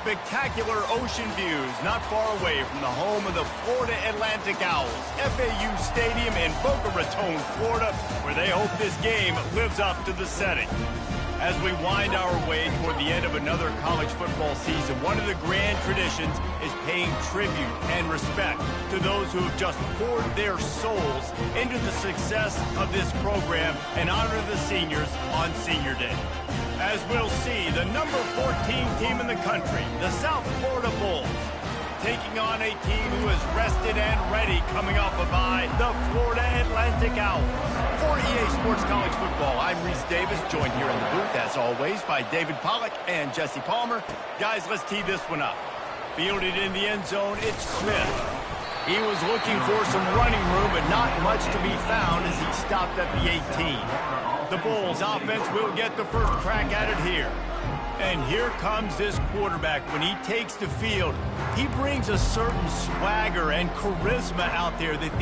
spectacular ocean views not far away from the home of the Florida Atlantic Owls, FAU Stadium in Boca Raton, Florida, where they hope this game lives up to the setting. As we wind our way toward the end of another college football season, one of the grand traditions is paying tribute and respect to those who have just poured their souls into the success of this program and honor the seniors on Senior Day. As we'll see, the number 14 team in the country, the South Florida Bulls, taking on a team who is rested and ready coming off a bye, the Florida Atlantic Owls. For EA Sports College Football, I'm Reese Davis, joined here in the booth, as always, by David Pollack and Jesse Palmer. Guys, let's tee this one up. Fielded in the end zone, it's Smith. He was looking for some running room, but not much to be found as he stopped at the 18. The Bulls offense will get the first crack at it here. And here comes this quarterback. When he takes the field, he brings a certain swagger and charisma out there that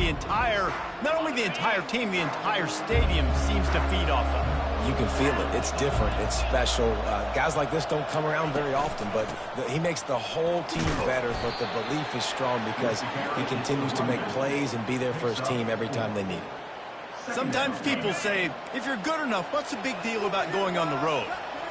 not only the entire team, the entire stadium seems to feed off of. You can feel it. It's different. It's special. Guys like this don't come around very often, but he makes the whole team better, but the belief is strong because he continues to make plays and be there for his team every time they need it. Sometimes people say, if you're good enough, what's the big deal about going on the road?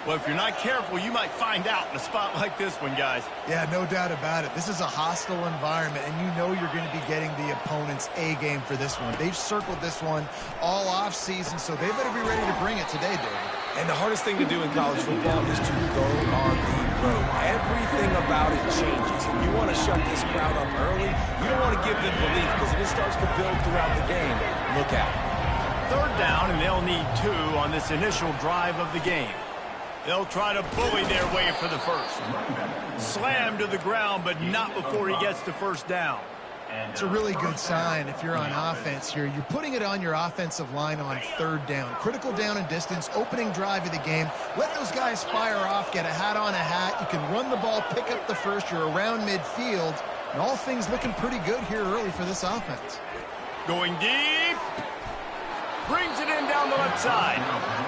Well, if you're not careful, you might find out in a spot like this one, guys. Yeah, no doubt about it. This is a hostile environment, and you know you're going to be getting the opponent's A game for this one. They've circled this one all off season, so they better be ready to bring it today, David. And the hardest thing to do in college football is to go on the road. Everything about it changes. If you want to shut this crowd up early, you don't want to give them belief, because if it starts to build throughout the game, look out. Third down, and they'll need 2 on this initial drive of the game. They'll try to bully their way for the first. Slam to the ground, but not before he gets the first down. It's a really good sign if you're on offense here. You're putting it on your offensive line on third down. Critical down and distance, opening drive of the game. Let those guys fire off, get a hat on a hat. You can run the ball, pick up the first. You're around midfield. And all things looking pretty good here early for this offense. Going deep. Brings it in down the left side.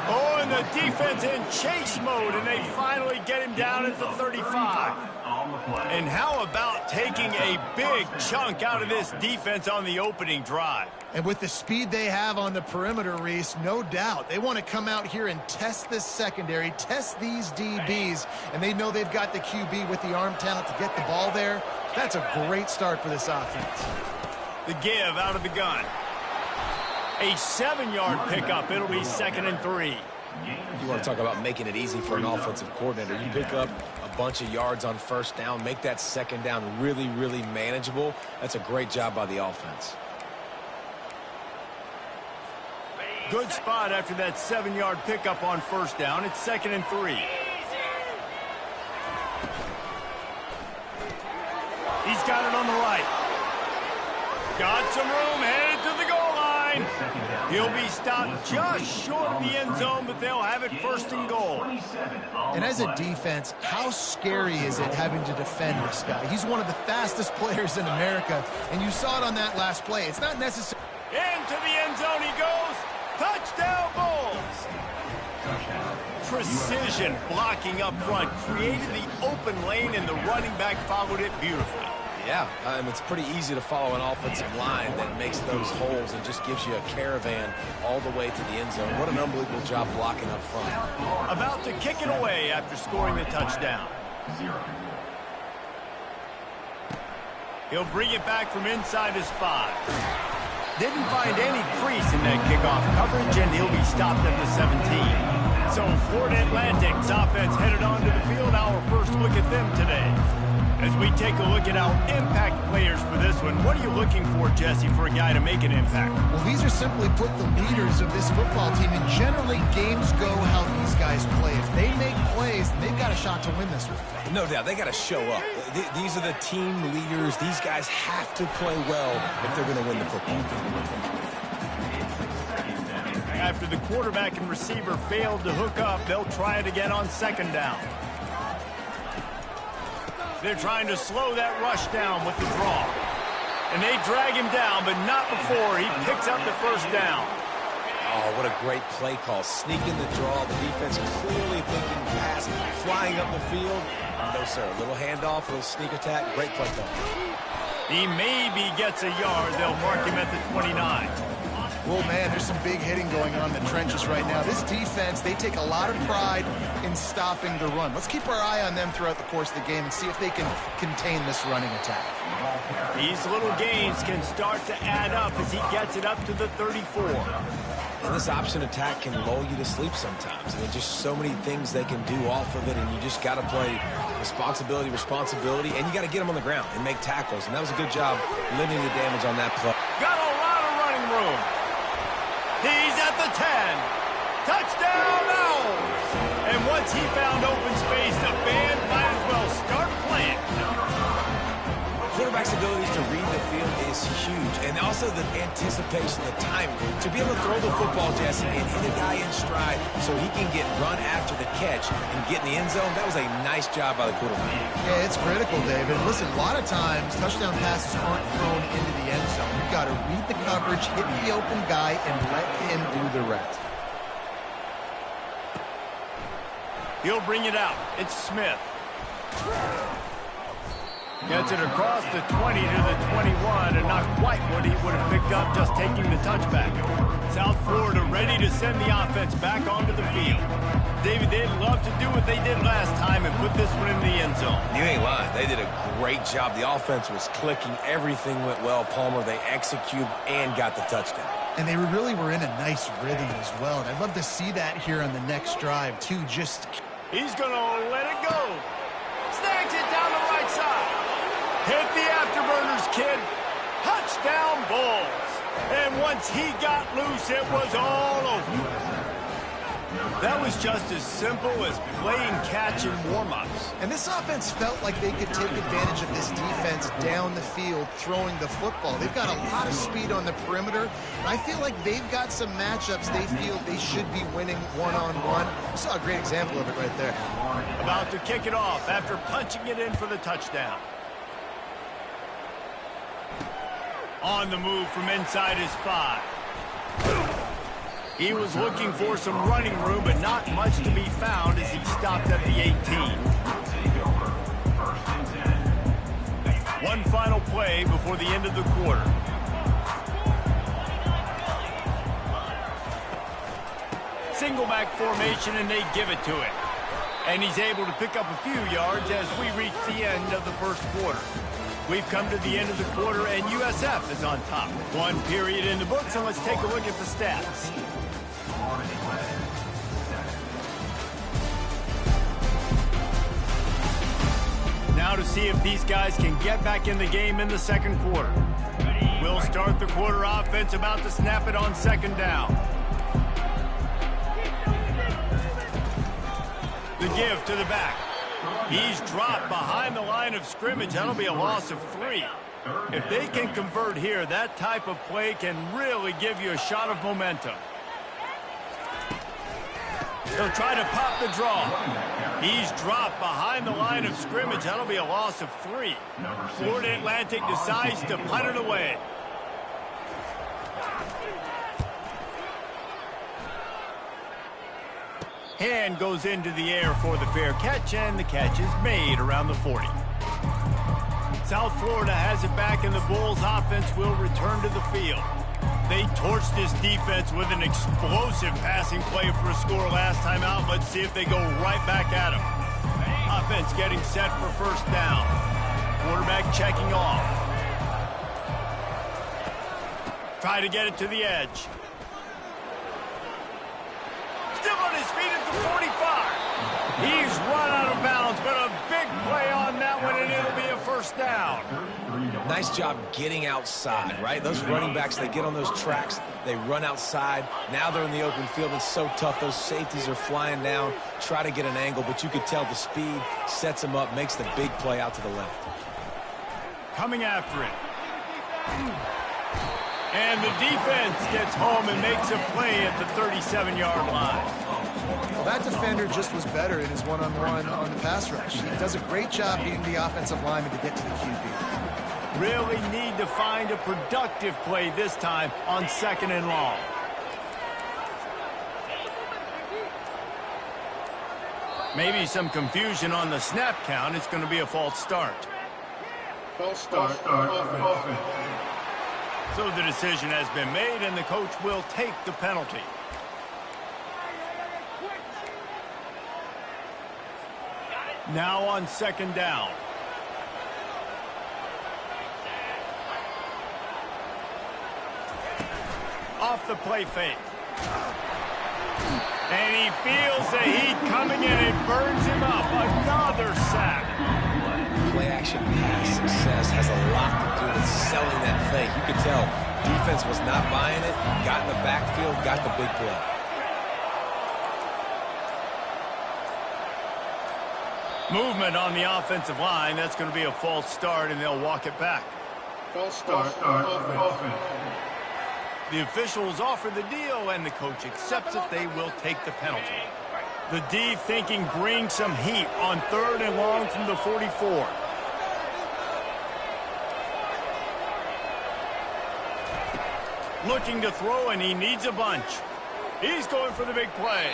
Oh, and the defense in chase mode, and they finally get him down at the 35. And how about taking a big chunk out of this defense on the opening drive? And with the speed they have on the perimeter, Reese, no doubt, they want to come out here and test this secondary, test these DBs, and they know they've got the QB with the arm talent to get the ball there. That's a great start for this offense. The give out of the gun. A 7-yard pickup. It'll be 2nd and 3. You want to talk about making it easy for an offensive coordinator. You pick up a bunch of yards on first down, make that second down really, really manageable. That's a great job by the offense. Good spot after that 7-yard pickup on first down. It's 2nd and 3. He's got it on the right. Got some room, headed to the goal line. He'll be stopped just short of the end zone, but they'll have it 1st and goal. And as a defense, how scary is it having to defend this guy? He's one of the fastest players in America, and you saw it on that last play. It's not necessary. Into the end zone he goes. Touchdown, Bulls. Precision blocking up front created the open lane, and the running back followed it beautifully. Yeah, it's pretty easy to follow an offensive line that makes those holes and just gives you a caravan all the way to the end zone. What an unbelievable job blocking up front. About to kick it away after scoring the touchdown. He'll bring it back from inside his 5. Didn't find any crease in that kickoff coverage, and he'll be stopped at the 17. So Florida Atlantic's offense headed onto the field. Our first look at them today. As we take a look at our impact players for this one, what are you looking for, Jesse, for a guy to make an impact? Well, these are simply put the leaders of this football team, and generally games go how these guys play. If they make plays, they've got a shot to win this one. No doubt, they got to show up. These are the team leaders. These guys have to play well if they're going to win the football game. After the quarterback and receiver failed to hook up, they'll try it again on 2nd down. They're trying to slow that rush down with the draw. And they drag him down, but not before he picks up the first down. Oh, what a great play call. Sneaking the draw. The defense clearly thinking pass, flying up the field. No, sir. A little handoff, a little sneak attack. Great play call. He maybe gets a yard. They'll mark him at the 29. Well, man, there's some big hitting going on in the trenches right now. This defense, they take a lot of pride in stopping the run. Let's keep our eye on them throughout the course of the game and see if they can contain this running attack. These little gains can start to add up as he gets it up to the 34. And this option attack can lull you to sleep sometimes. I mean, just so many things they can do off of it, and you just got to play responsibility, and you got to get them on the ground and make tackles. And that was a good job limiting the damage on that play. Got a lot of running room. He's at the 10. Touchdown, Owls! And once he found open space, the band might as well start playing. Quarterback's ability to read the field is huge, and also the anticipation, the timing. To be able to throw the football, Jesse, and hit a guy in stride so he can get run after the catch and get in the end zone, that was a nice job by the quarterback. Yeah, it's critical, David. Listen, a lot of times, touchdown passes aren't thrown into the end zone. You've got to read the coverage, hit the open guy, and let him do the rest. He'll bring it out. It's Smith. Gets it across the 20 to the 21, and not quite what he would have picked up just taking the touchback. South Florida ready to send the offense back onto the field. David, they'd love to do what they did last time and put this one in the end zone. You ain't lying. They did a great job. The offense was clicking. Everything went well. Palmer, they executed and got the touchdown. And they really were in a nice rhythm as well. And I'd love to see that here on the next drive, too. He's going to let it go. Snags it down the right side. Hit the afterburners, kid. Touchdown, Bulls. And once he got loose, it was all over. That was just as simple as playing catch in warm-ups. And this offense felt like they could take advantage of this defense down the field throwing the football. They've got a lot of speed on the perimeter. And I feel like they've got some matchups they feel they should be winning one-on-one. You saw a great example of it right there. About to kick it off after punching it in for the touchdown. On the move from inside his 5. He was looking for some running room, but not much to be found as he stopped at the 18. One final play before the end of the quarter. Single back formation, and they give it to him. And he's able to pick up a few yards as we reach the end of the first quarter. We've come to the end of the quarter, and USF is on top. One period in the books, and let's take a look at the stats. Now to see if these guys can get back in the game in the second quarter. We'll start the quarter offense about to snap it on second down. The give to the back. He's dropped behind the line of scrimmage. That'll be a loss of 3. If they can convert here, that type of play can really give you a shot of momentum. He'll try to pop the draw. He's dropped behind the line of scrimmage. That'll be a loss of 3. Florida Atlantic decides to punt it away. Hand goes into the air for the fair catch, and the catch is made around the 40. South Florida has it back, and the Bulls offense will return to the field. They torched this defense with an explosive passing play for a score last time out. Let's see if they go right back at him. Offense getting set for first down. Quarterback checking off. Try to get it to the edge. Still on his feet at the 45. He's run out of bounds, but a big play on that one, and it'll be a first down. Nice job getting outside, right? Those running backs, they get on those tracks, they run outside. Now they're in the open field. It's so tough. Those safeties are flying down, try to get an angle, but you could tell the speed sets them up, makes the big play out to the left. Coming after it. And the defense gets home and makes a play at the 37-yard line. Well, that defender just was better in his one-on-one on the pass rush. He does a great job beating the offensive lineman to get to the QB. Really need to find a productive play this time on second and long. Maybe some confusion on the snap count. It's going to be a false start. False start. Offense. So the decision has been made, and the coach will take the penalty. Now on second down. Off the play fake. And he feels the heat coming in. It burns him up. Another sack. Play action pass success has a lot to do with selling that fake. You could tell defense was not buying it, got in the backfield, got the big play. Movement on the offensive line. That's going to be a false start, and they'll walk it back. False start. Offense. The officials offer the deal, and the coach accepts it. They will take the penalty. The D thinking bring some heat on third and long from the 44. Looking to throw, and he needs a bunch. He's going for the big play.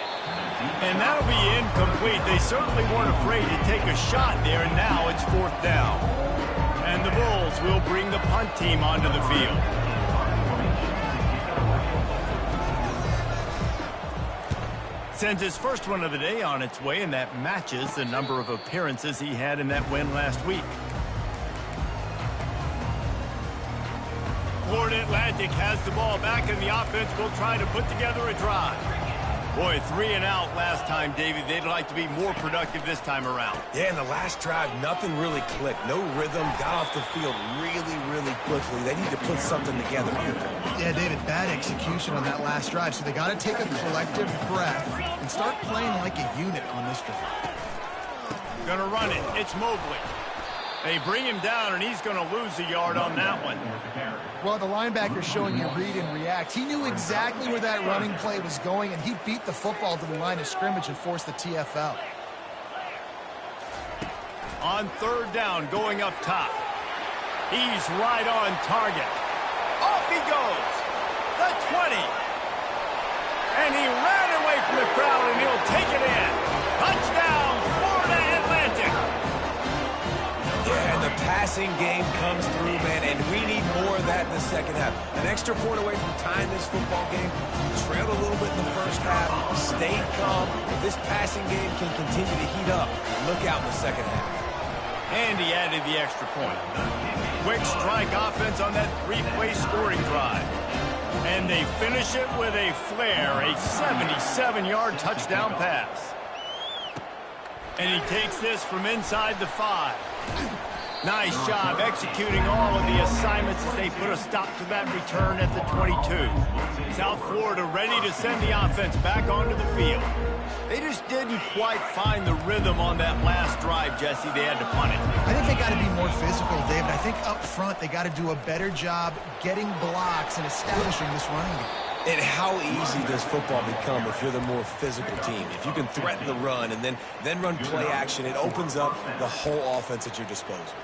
And that'll be incomplete. They certainly weren't afraid to take a shot there, and now it's fourth down. And the Bulls will bring the punt team onto the field. Sends his first one of the day on its way, and that matches the number of appearances he had in that win last week. Florida Atlantic has the ball back, and the offense will try to put together a drive. Boy, 3 and out last time, David. They'd like to be more productive this time around. Yeah, in the last drive, nothing really clicked. No rhythm, got off the field really quickly. They need to put something together here. Yeah, David, bad execution on that last drive, so they got to take a collective breath and start playing like a unit on this drive. Gonna run it. It's Mobley. They bring him down, and he's going to lose a yard on that one. Well, the linebacker's showing you read and react. He knew exactly where that running play was going, and he beat the football to the line of scrimmage and forced the TFL. On third down, going up top. He's right on target. Off he goes. The 20. And he ran away from the crowd, and he'll take it in. Touchdown, Florida Atlantic. Yeah, and the passing game comes through, man, and we need more of that in the second half. An extra point away from tying this football game. Trailed a little bit in the first half, stayed calm. If this passing game can continue to heat up, look out in the second half. And he added the extra point. Quick strike offense on that 3-play scoring drive. And they finish it with a flair, a 77-yard touchdown pass. And he takes this from inside the 5. Nice job executing all of the assignments as they put a stop to that return at the 22. South Florida ready to send the offense back onto the field. They just didn't quite find the rhythm on that last drive, Jesse. They had to punt it. I think they got to be more physical, David. I think up front they got to do a better job getting blocks and establishing this running game. And how easy does football become if you're the more physical team? If you can threaten the run and then run play action, it opens up the whole offense at your disposal.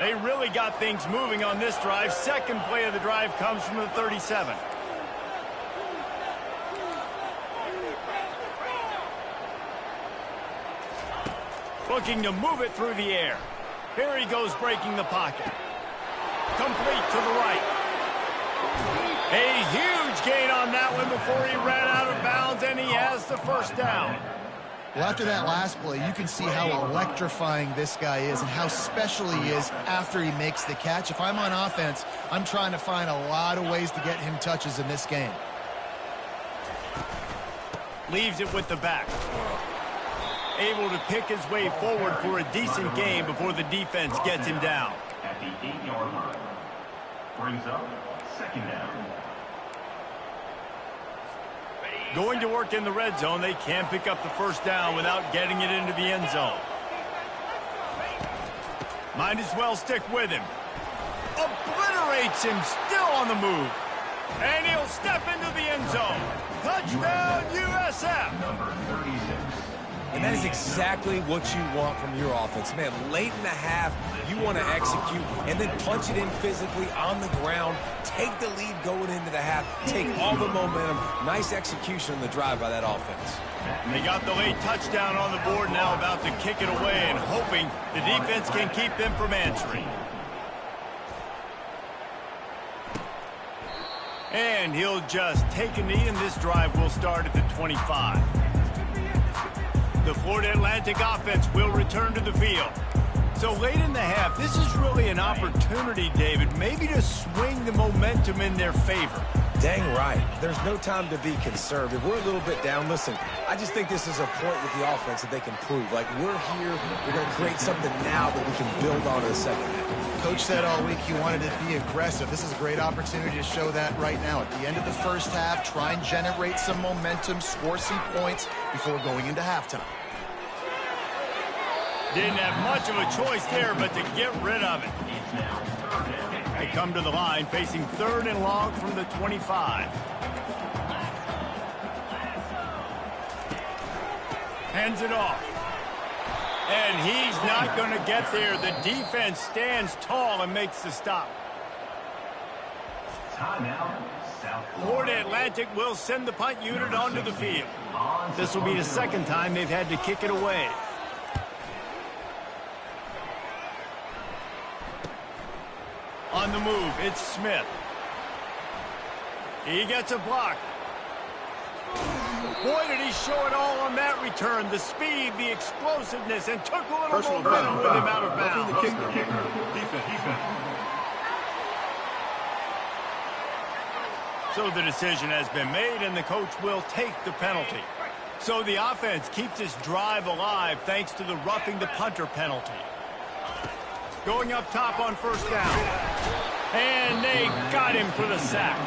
They really got things moving on this drive. Second play of the drive comes from the 37. Looking to move it through the air. Here he goes, breaking the pocket. Complete to the right. A huge gain on that one before he ran out of bounds, and he has the first down. Well, after that last play, you can see how electrifying this guy is and how special he is after he makes the catch. If I'm on offense, I'm trying to find a lot of ways to get him touches in this game. Leaves it with the back. Able to pick his way forward for a decent game before the defense gets him down. At the 8-yard line. Brings up second down. Going to work in the red zone. They can't pick up the first down without getting it into the end zone. Might as well stick with him. Obliterates him, still on the move. And he'll step into the end zone. Touchdown, USF. Number 36. And that is exactly what you want from your offense. Man, late in the half, you want to execute and then punch it in physically on the ground, take the lead going into the half, take all the momentum. Nice execution on the drive by that offense. They got the late touchdown on the board, now about to kick it away and hoping the defense can keep them from answering. And he'll just take a knee, and this drive will start at the 25. The Florida Atlantic offense will return to the field. So late in the half, this is really an opportunity, David, maybe to swing the momentum in their favor. Dang right. There's no time to be conservative. We're a little bit down. Listen, I just think this is a point with the offense that they can prove. Like, we're here, we're going to create something now that we can build on in the second half. Coach said all week he wanted to be aggressive. This is a great opportunity to show that right now. At the end of the first half, try and generate some momentum, score some points before going into halftime. Didn't have much of a choice there, but to get rid of it. They come to the line facing 3rd and long from the 25. Hands it off. And he's not going to get there. The defense stands tall and makes the stop. Timeout, South Florida Atlantic will send the punt unit onto the field. This will be the second time they've had to kick it away. On the move, it's Smith. He gets a block. Boy, did he show it all on that return. The speed, the explosiveness, and took a little momentum with him out of bounds. The kicker. Defense. So the decision has been made, and the coach will take the penalty. So the offense keeps this drive alive thanks to the roughing the punter penalty. Going up top on 1st down. And they got him for the sack.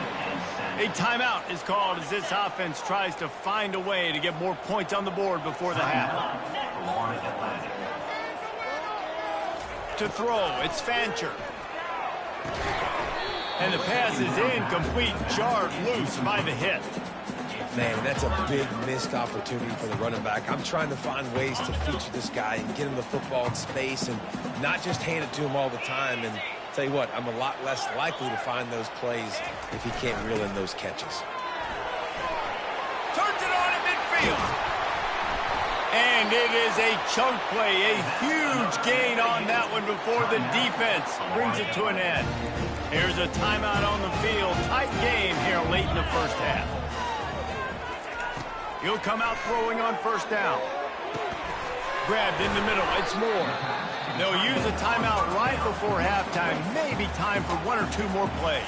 A timeout is called as this offense tries to find a way to get more points on the board before the half. To throw, it's Fancher. And the pass is incomplete, jarred loose by the hit. Man, that's a big missed opportunity for the running back. I'm trying to find ways to feature this guy and get him the football in space and not just hand it to him all the time. And tell you what, I'm a lot less likely to find those plays if he can't reel in those catches. Turns it on at midfield. And it is a chunk play, a huge gain on that one before the defense brings it to an end. Here's a timeout on the field. Tight game here late in the first half. He'll come out throwing on 1st down. Grabbed in the middle. It's Moore. They'll use a timeout right before halftime. Maybe time for 1 or 2 more plays.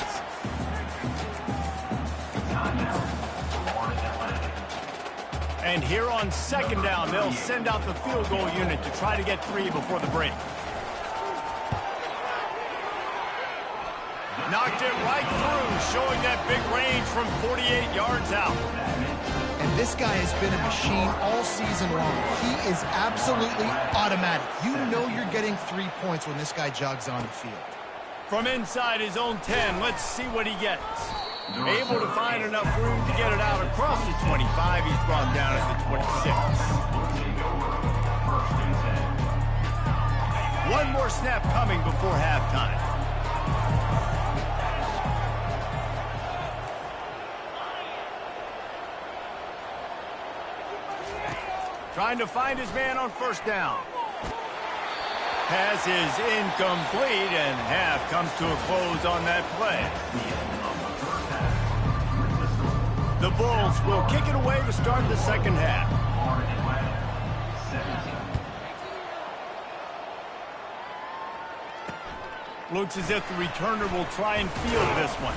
And here on 2nd down, they'll send out the field goal unit to try to get 3 before the break. Knocked it right through, showing that big range from 48 yards out. And this guy has been a machine all season long. He is absolutely automatic. You know you're getting 3 points when this guy jogs on the field. From inside his own 10, let's see what he gets. Able to find enough room to get it out across the 25. He's brought down at the 26. 1 more snap coming before halftime. Trying to find his man on 1st down. Pass is incomplete, and half comes to a close on that play. The Bulls will kick it away to start the second half. Looks as if the returner will try and field this one.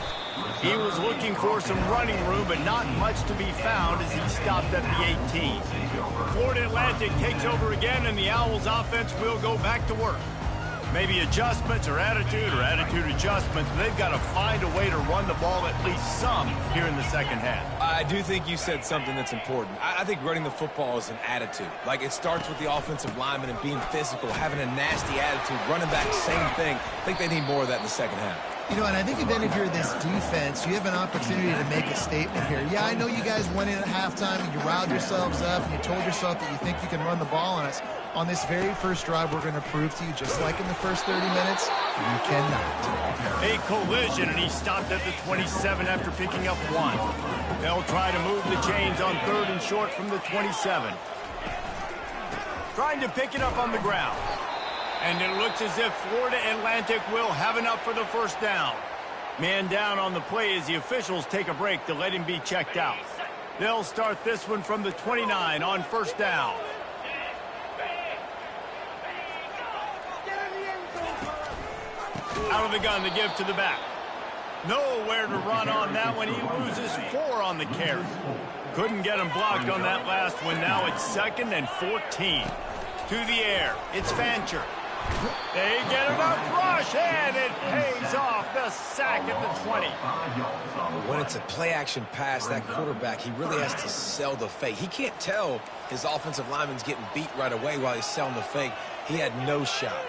He was looking for some running room, but not much to be found as he stopped at the 18. Florida Atlantic takes over again, and the Owls offense will go back to work. Maybe adjustments or attitude adjustments. They've got to find a way to run the ball at least some here in the second half. I do think you said something that's important. I think running the football is an attitude. Like, it starts with the offensive lineman and being physical, having a nasty attitude. Running back, same thing. I think they need more of that in the second half. You know, and I think then if you're this defense, you have an opportunity to make a statement here. Yeah, I know you guys went in at halftime and you riled yourselves up and you told yourself that you think you can run the ball on us. On this very first drive, we're going to prove to you, just like in the first 30 minutes, you cannot. A collision, and he stopped at the 27 after picking up 1. They'll try to move the chains on 3rd and short from the 27. Trying to pick it up on the ground. And it looks as if Florida Atlantic will have enough for the first down. Man down on the play as the officials take a break to let him be checked out. They'll start this one from the 29 on first down. Out of the gun to give to the back. Nowhere to run on that one. He loses 4 on the carry. Couldn't get him blocked on that last one. Now it's 2nd and 14. To the air. It's Fancher. They get enough rush, and it pays off. The sack at the 20. When it's a play-action pass, that quarterback, he really has to sell the fake. He can't tell his offensive lineman's getting beat right away while he's selling the fake. He had no shot.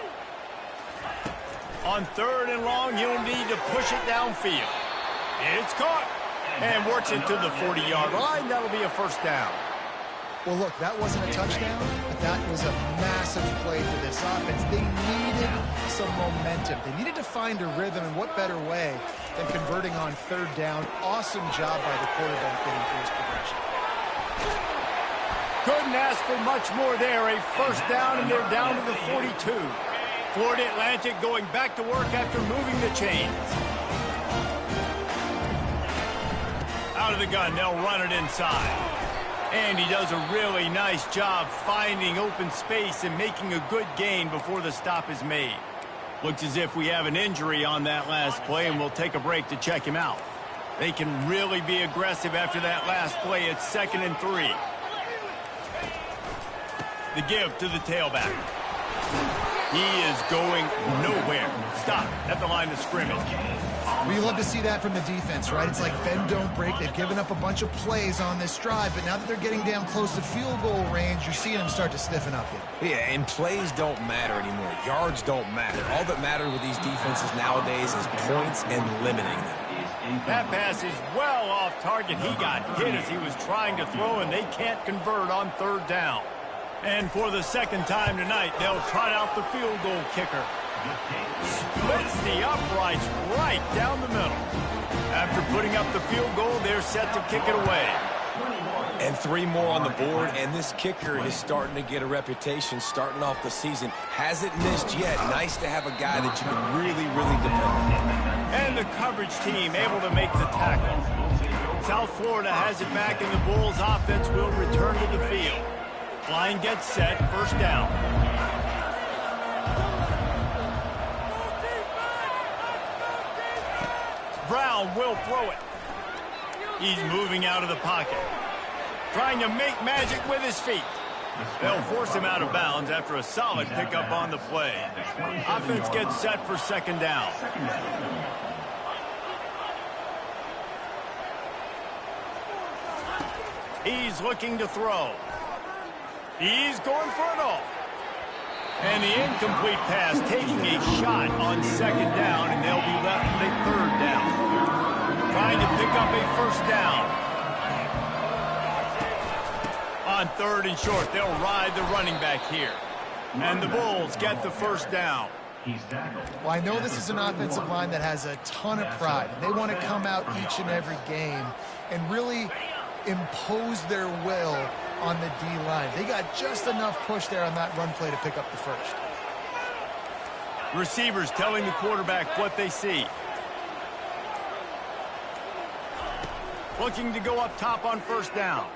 On 3rd and long, he'll need to push it downfield. It's caught and works it to the 40-yard line. That'll be a first down. Well, look, that wasn't a touchdown, but that was a massive play for this offense. They needed some momentum. They needed to find a rhythm, and what better way than converting on 3rd down. Awesome job by the quarterback getting through his progression. Couldn't ask for much more there. A first down, and they're down to the 42. Florida Atlantic going back to work after moving the chains. Out of the gun, they'll run it inside. And he does a really nice job finding open space and making a good gain before the stop is made. Looks as if we have an injury on that last play, and we'll take a break to check him out. They can really be aggressive after that last play. It's 2nd and 3. The give to the tailback. He is going nowhere. Stop at the line of scrimmage. We love to see that from the defense, right? It's like bend, don't break. They've given up a bunch of plays on this drive, but now that they're getting down close to field goal range, you're seeing them start to stiffen up here. Yeah, and plays don't matter anymore. Yards don't matter. All that matters with these defenses nowadays is points and limiting them. That pass is well off target. He got hit as he was trying to throw, and they can't convert on 3rd down. And for the 2nd time tonight, they'll trot out the field goal kicker. Splits the uprights right down the middle. After putting up the field goal, they're set to kick it away. And 3 more on the board, and this kicker is starting to get a reputation starting off the season. Hasn't missed yet. Nice to have a guy that you can really, really depend on. And the coverage team able to make the tackle. South Florida has it back, and the Bulls offense will return to the field. Line gets set, first down. Brown will throw it. He's moving out of the pocket. Trying to make magic with his feet. They'll force him out of bounds after a solid pickup on the play. Offense gets set for 2nd down. He's looking to throw. He's going for it all. And the incomplete pass taking a shot on 2nd down, and they'll be left with a 3rd down. Trying to pick up a first down. On 3rd and short, they'll ride the running back here. And the Bulls get the first down. Well, I know this is an offensive line that has a ton of pride. They want to come out each and every game and really impose their will on the D-line. They got just enough push there on that run play to pick up the first. Receivers telling the quarterback what they see. Looking to go up top on first down.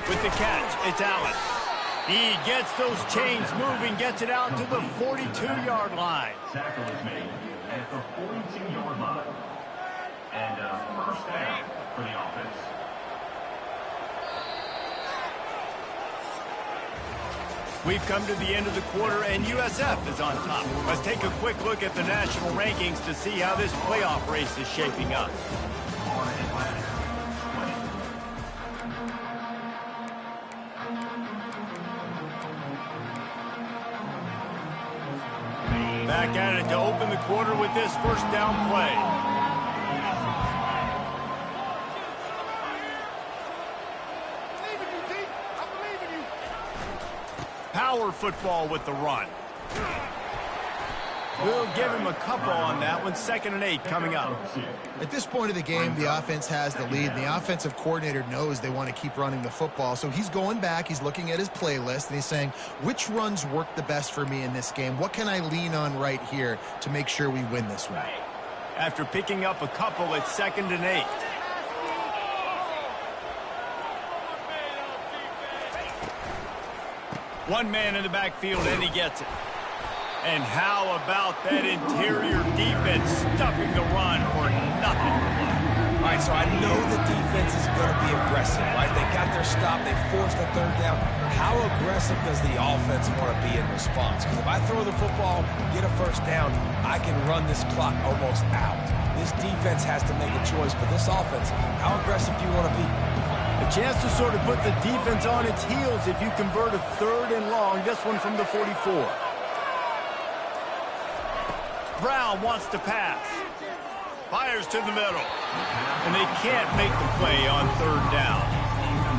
With the catch, it's Allen. He gets those chains moving, gets it out to the 42-yard line. Tackle is made at the 42-yard line. And a first down for the offense. We've come to the end of the quarter, and USF is on top. Let's take a quick look at the national rankings to see how this playoff race is shaping up. back at it to open the quarter with this first down play. Power football with the run. We'll give him a couple on that one. 2nd and 8 coming up. At this point of the game, the offense has the lead. And the offensive coordinator knows they want to keep running the football. So he's going back. He's looking at his playlist, and he's saying, which runs work the best for me in this game? What can I lean on right here to make sure we win this one? After picking up a couple, it's 2nd and 8. One man in the backfield, and he gets it. And how about that interior defense stuffing the run for nothing? All right, so I know the defense is going to be aggressive, right? They got their stop. They forced the 3rd down. How aggressive does the offense want to be in response? Because if I throw the football, get a 1st down, I can run this clock almost out. This defense has to make a choice, but this offense, how aggressive do you want to be? A chance to sort of put the defense on its heels if you convert a 3rd and long. This one from the 44. Brown wants to pass. Fires to the middle. And they can't make the play on 3rd down.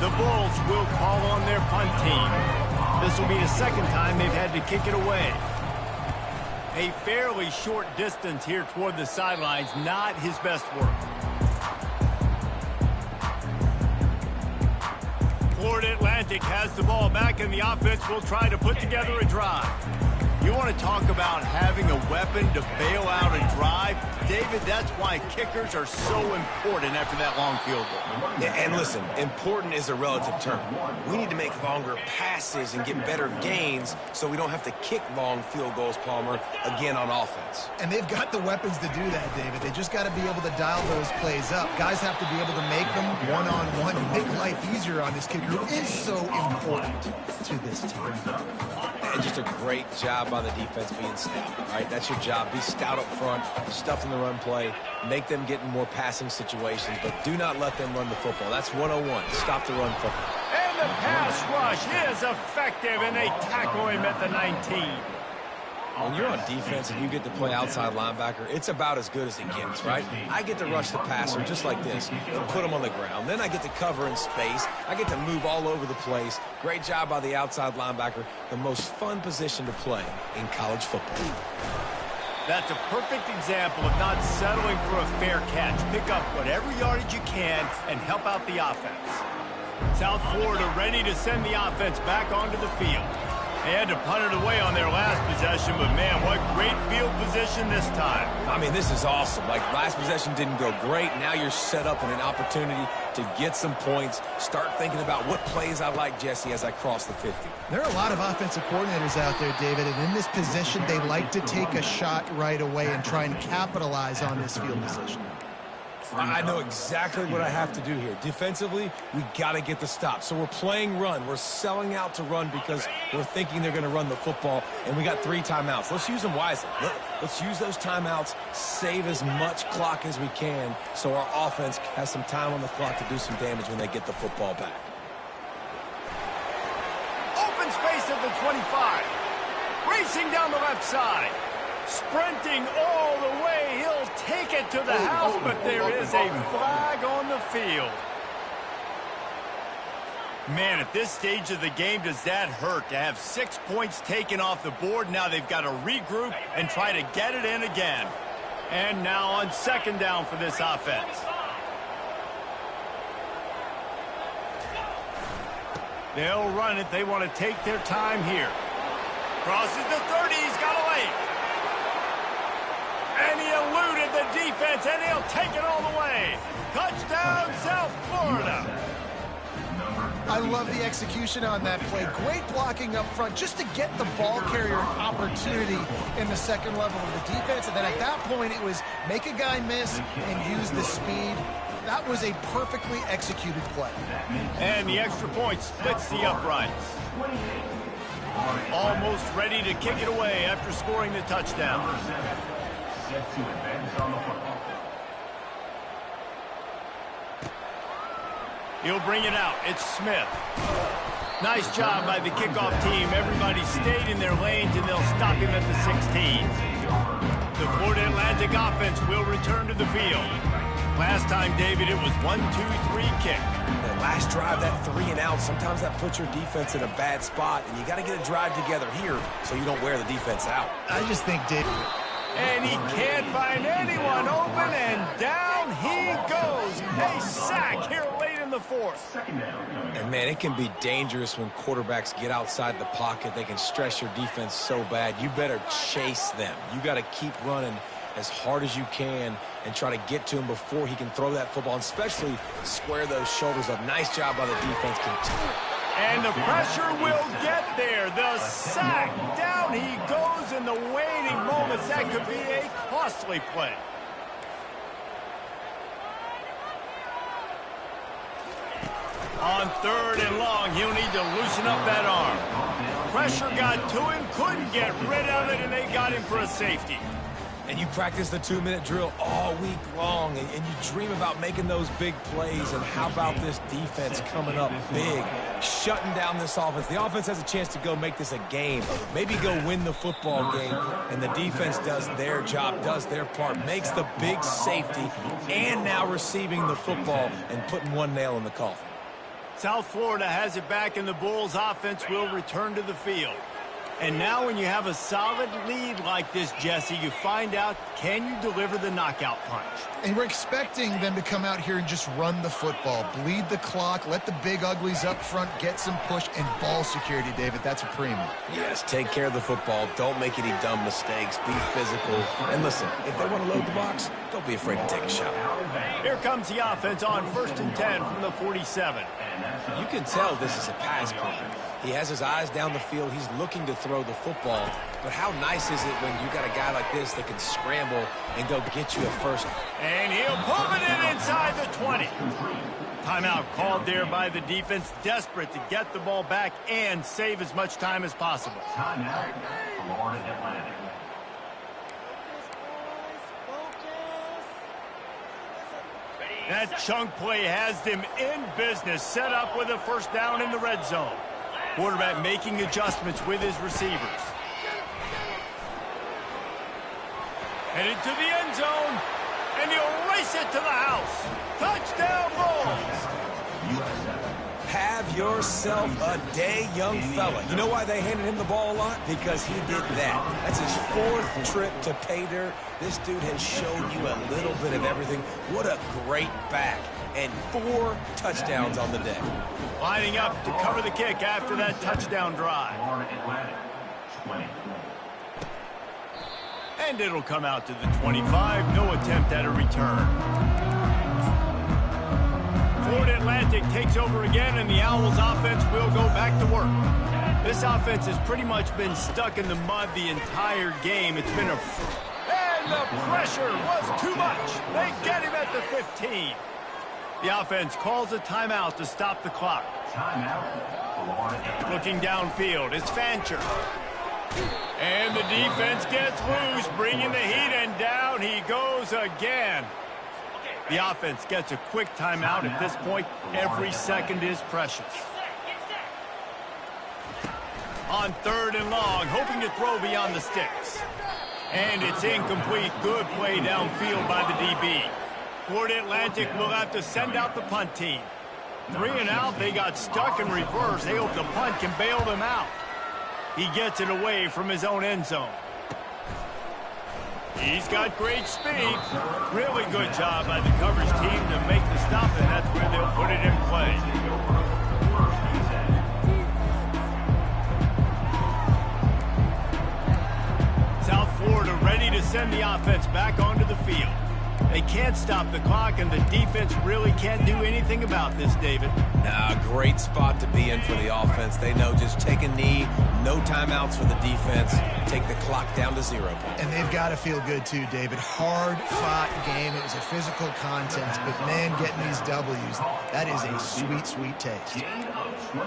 The Bulls will call on their punt team. This will be the 2nd time they've had to kick it away. A fairly short distance here toward the sidelines, not his best work. Florida Atlantic has the ball back, and the offense will try to put together a drive. You want to talk about having a weapon to bail out a drive? David, that's why kickers are so important after that long field goal. Yeah, and listen, important is a relative term. We need to make longer passes and get better gains so we don't have to kick long field goals, Palmer, again on offense. And they've got the weapons to do that, David. They just got to be able to dial those plays up. Guys have to be able to make them one-on-one and make life easier on this kicker, who is so important to this team. And just a great job by the defense being stout, all right? That's your job. Be stout up front, stuff in the run play, make them get in more passing situations, but do not let them run the football. That's 101. Stop the run football. And the pass rush is effective, and they tackle him at the 19. When you're on defense and you get to play outside linebacker, it's about as good as it gets, right? I get to rush the passer just like this and put him on the ground. Then I get to cover in space. I get to move all over the place. Great job by the outside linebacker. The most fun position to play in college football. That's a perfect example of not settling for a fair catch. Pick up whatever yardage you can and help out the offense. South Florida ready to send the offense back onto the field. They had to punt it away on their last possession, but man, what great field position this time. I mean, this is awesome. Like, last possession didn't go great. Now you're set up in an opportunity to get some points. Start thinking about what plays I like, Jesse, as I cross the 50. There are a lot of offensive coordinators out there, David, and in this position, they like to take a shot right away and try and capitalize on this field position. I know exactly what I have to do here. Defensively, we got to get the stop. So we're playing run. We're selling out to run because we're thinking they're going to run the football, and we got 3 timeouts. Let's use them wisely. Let's use those timeouts, save as much clock as we can so our offense has some time on the clock to do some damage when they get the football back. Open space at the 25. Racing down the left side. Sprinting all the way, he'll take it to the house, but there is a flag on the field. Man, at this stage of the game, does that hurt to have 6 points taken off the board? Now they've got to regroup and try to get it in again. And now on 2nd down for this offense. They'll run it. They want to take their time here. Crosses the 30, he's got away. And he eluded the defense, and he'll take it all the way. Touchdown, South Florida. I love the execution on that play. Great blocking up front just to get the ball carrier an opportunity in the 2nd level of the defense. And then at that point, it was make a guy miss and use the speed. That was a perfectly executed play. And the extra point splits the uprights. Almost ready to kick it away after scoring the touchdown. Set to advance on the football. He'll bring it out. It's Smith. Nice job by the kickoff team. Everybody stayed in their lanes, and they'll stop him at the 16. The Florida Atlantic offense will return to the field. Last time, David, it was 1-2-3 kick. That last drive, that 3 and out, sometimes that puts your defense in a bad spot, and you got to get a drive together here so you don't wear the defense out. I just think, David. And he can't find anyone open, and down he goes. A sack here late in the fourth. And, man, it can be dangerous when quarterbacks get outside the pocket. They can stress your defense so bad. You better chase them. You got to keep running as hard as you can and try to get to him before he can throw that football, and especially square those shoulders up. Nice job by the defense. And the pressure will get there. The sack. Down he goes in the waning moments. That could be a costly play. On 3rd and long, he'll need to loosen up that arm. Pressure got to him, couldn't get rid of it, and they got him for a safety. And you practice the 2-minute drill all week long, and you dream about making those big plays. And how about this defense coming up big, shutting down this offense? The offense has a chance to go make this a game, maybe go win the football game, and the defense does their job, does their part, makes the big safety, and now receiving the football and putting one nail in the coffin. South Florida has it back, and the Bulls offense will return to the field. And now when you have a solid lead like this, Jesse, you find out, can you deliver the knockout punch? And we're expecting them to come out here and just run the football, bleed the clock, let the big uglies up front get some push and ball security, David. That's a premium. Yes, take care of the football. Don't make any dumb mistakes. Be physical. And listen, if they want to load the box, don't be afraid to take a shot. Here comes the offense on 1st and 10 from the 47. You can tell this is a pass play. He has his eyes down the field. He's looking to throw the football. But how nice is it when you got a guy like this that can scramble and go get you a first? And he'll pull it in inside the 20. Timeout called there by the defense, desperate to get the ball back and save as much time as possible. Timeout, Florida Atlantic. That chunk play has them in business, set up with a first down in the red zone. Quarterback making adjustments with his receivers. Headed to the end zone, and he'll race it to the house. Touchdown Bulls! Have yourself a day, young fella. You know why they handed him the ball a lot? Because he did that. That's his 4th trip to pay dirt. This dude has shown you a little bit of everything. What a great back. And 4 touchdowns on the day. Lining up to cover the kick after that touchdown drive. Florida Atlantic, 20. And it'll come out to the 25. No attempt at a return. Florida Atlantic takes over again, and the Owls offense will go back to work. This offense has pretty much been stuck in the mud the entire game. It's been and the pressure was too much. They get him at the 15. The offense calls a timeout to stop the clock. Timeout, Florida. Looking downfield, it's Fancher. And the defense gets loose, bringing the heat, and down he goes again. The offense gets a quick timeout. At this point, every second is precious. On 3rd and long, hoping to throw beyond the sticks. And it's incomplete. Good play downfield by the DB. Florida Atlantic will have to send out the punt team. 3 and out, they got stuck in reverse. They hope the punt can bail them out. He gets it away from his own end zone. He's got great speed. Really good job by the coverage team to make the stop, and that's where they'll put it in play. South Florida ready to send the offense back onto the field. They can't stop the clock, and the defense really can't do anything about this, David. Nah, great spot to be in for the offense. They know just take a knee, no timeouts for the defense, take the clock down to 0 points. And they've got to feel good too, David. Hard-fought game. It was a physical contest, but man, getting these W's, that is a sweet, sweet taste.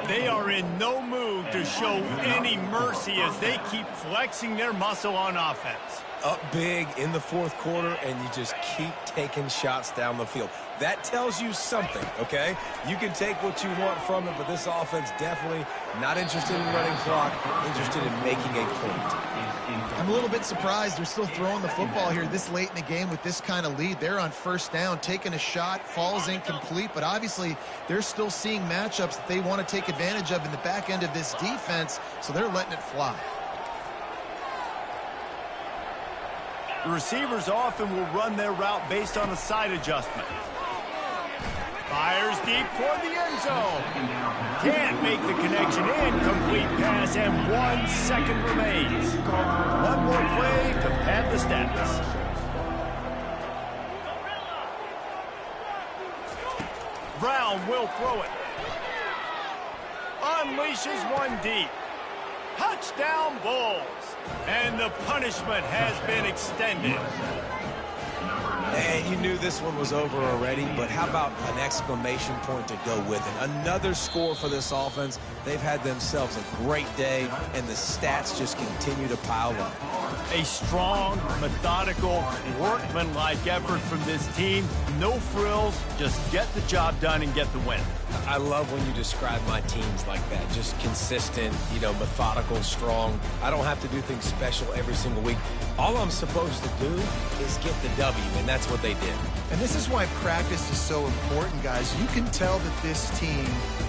They are in no mood to show any mercy as they keep flexing their muscle on offense. Up big in the fourth quarter, and you just keep taking shots down the field. That tells you something, okay? You can take what you want from it, but this offense definitely not interested in running clock, interested in making a point. I'm a little bit surprised they're still throwing the football here this late in the game with this kind of lead. They're on first down, taking a shot, falls incomplete, but obviously they're still seeing matchups that they want to take advantage of in the back end of this defense, so they're letting it fly. The receivers often will run their route based on a side adjustment. Fires deep toward the end zone. Can't make the connection. Incomplete pass, and 1 second remains. One more play to pad the stats. Brown will throw it. Unleashes one deep. Touchdown Bulls. And the punishment has been extended. And you knew this one was over already, but how about an exclamation point to go with it? Another score for this offense. They've had themselves a great day, and the stats just continue to pile up. A strong, methodical, workmanlike effort from this team. No frills, just get the job done and get the win. I love when you describe my teams like that. Just consistent, methodical, strong. I don't have to do things special every single week. All I'm supposed to do is get the W, and that's what they did. And this is why practice is so important, guys. You can tell that this team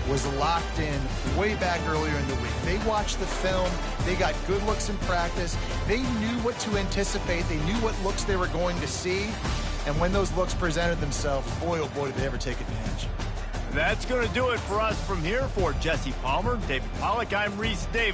was locked in way back earlier in the week. They watched the film. They got good looks in practice. They knew what to anticipate. They knew what looks they were going to see. And when those looks presented themselves, boy, oh boy, did they ever take advantage. That's going to do it for us from here. For Jesse Palmer, David Pollack, I'm Reese Davis.